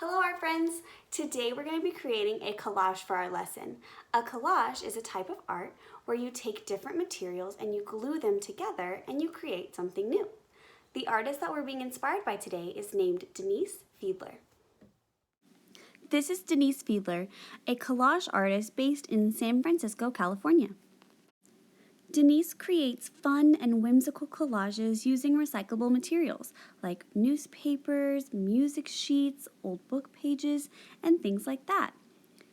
Hello art friends! Today we're going to be creating a collage for our lesson. A collage is a type of art where you take different materials and you glue them together and you create something new. The artist that we're being inspired by today is named Denise Fiedler. This is Denise Fiedler, a collage artist based in San Francisco, California. Denise creates fun and whimsical collages using recyclable materials like newspapers, music sheets, old book pages, and things like that.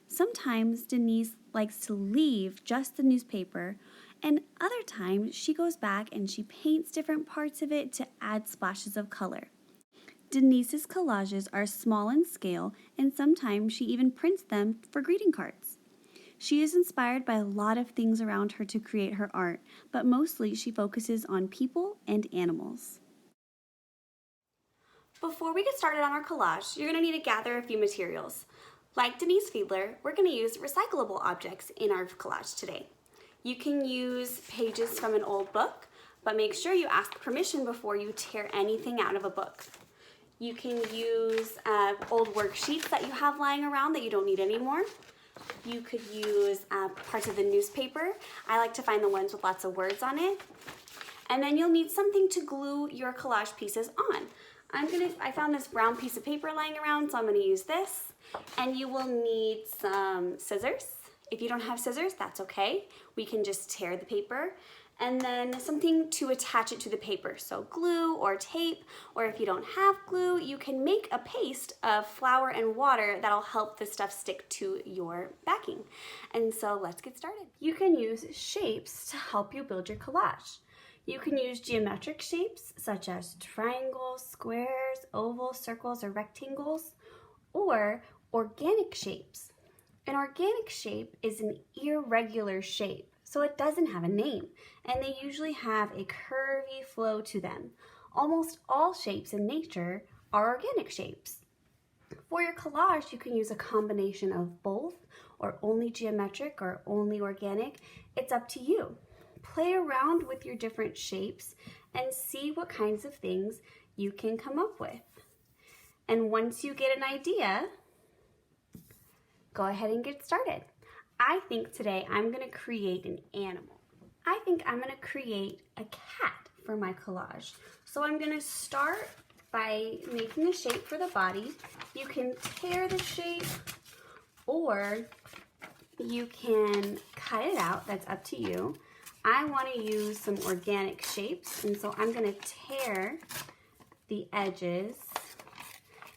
Sometimes Denise likes to leave just the newspaper, and other times she goes back and she paints different parts of it to add splashes of color. Denise's collages are small in scale, and sometimes she even prints them for greeting cards. She is inspired by a lot of things around her to create her art, but mostly she focuses on people and animals. Before we get started on our collage, you're going to need to gather a few materials. Like Denise Fiedler, we're going to use recyclable objects in our collage today. You can use pages from an old book, but make sure you ask permission before you tear anything out of a book. You can use old worksheets that you have lying around that you don't need anymore. You could use parts of the newspaper. I like to find the ones with lots of words on it. And then you'll need something to glue your collage pieces on. I found this brown piece of paper lying around, so I'm gonna use this. And you will need some scissors. If you don't have scissors, that's okay. We can just tear the paper. And then something to attach it to the paper. So glue or tape, or if you don't have glue, you can make a paste of flour and water that'll help the stuff stick to your backing. And so let's get started. You can use shapes to help you build your collage. You can use geometric shapes such as triangles, squares, ovals, circles, or rectangles, or organic shapes. An organic shape is an irregular shape, so it doesn't have a name, and they usually have a curvy flow to them. Almost all shapes in nature are organic shapes. For your collage, you can use a combination of both, or only geometric or only organic. It's up to you. Play around with your different shapes and see what kinds of things you can come up with. And once you get an idea, go ahead and get started. I think today I'm going to create an animal. I think I'm going to create a cat for my collage. So I'm going to start by making a shape for the body. You can tear the shape or you can cut it out. That's up to you. I want to use some organic shapes, and so I'm going to tear the edges,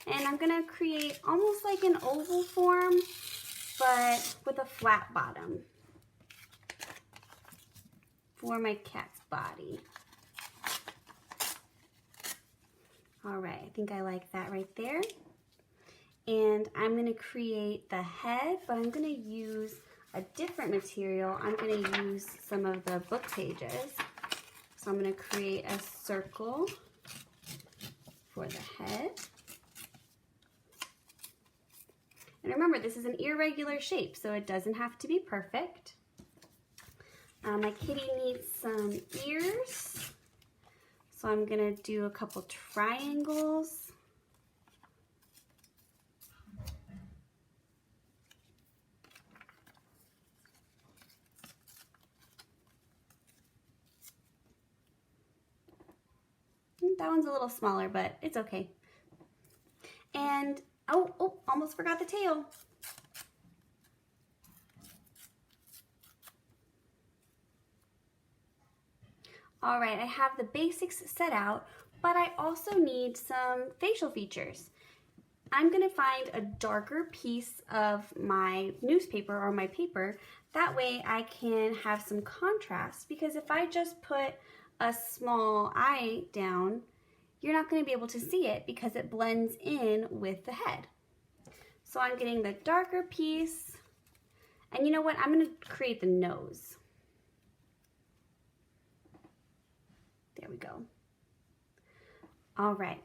and I'm going to create almost like an oval form, but with a flat bottom for my cat's body. All right, I think I like that right there. And I'm gonna create the head, but I'm gonna use a different material. I'm gonna use some of the book pages. So I'm gonna create a circle for the head. And remember, this is an irregular shape, so it doesn't have to be perfect. My kitty needs some ears, so I'm gonna do a couple triangles. That one's a little smaller, but it's okay. And oh, almost forgot the tail. All right, I have the basics set out, but I also need some facial features. I'm gonna find a darker piece of my newspaper or my paper. That way I can have some contrast, because if I just put a small eye down, you're not gonna be able to see it because it blends in with the head. So I'm getting the darker piece, and you know what? I'm gonna create the nose. There we go. All right.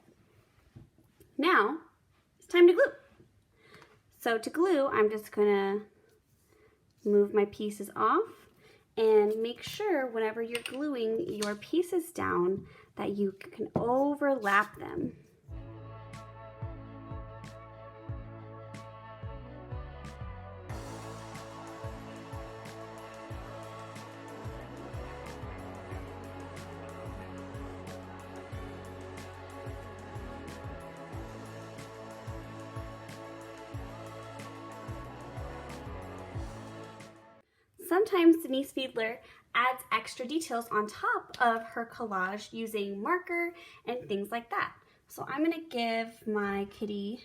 Now, it's time to glue. So to glue, I'm just gonna move my pieces off and make sure whenever you're gluing your pieces down that you can overlap them. Sometimes Denise Fiedler adds extra details on top of her collage using marker and things like that. So I'm gonna give my kitty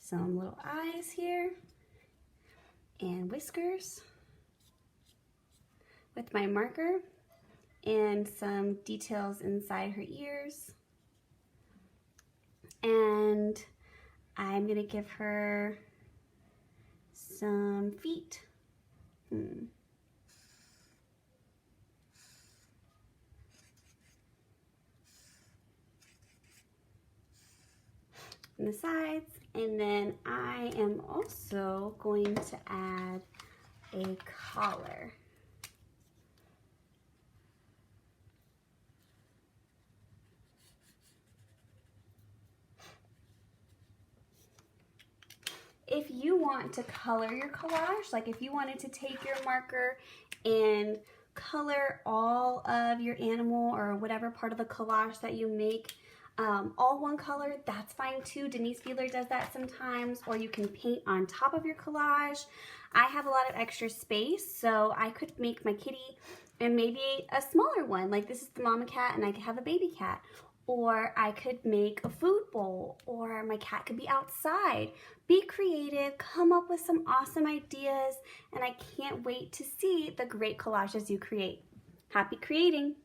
some little eyes here and whiskers with my marker and some details inside her ears. And I'm gonna give her some feet. And the sides, and then I am also going to add a collar. If you want to color your collage, like if you wanted to take your marker and color all of your animal or whatever part of the collage that you make all one color, that's fine too. Denise Fiedler does that sometimes, or you can paint on top of your collage. I have a lot of extra space, so I could make my kitty and maybe a smaller one, like this is the mama cat and I could have a baby cat. Or I could make a food bowl, or my cat could be outside. Be creative, come up with some awesome ideas, and I can't wait to see the great collages you create. Happy creating!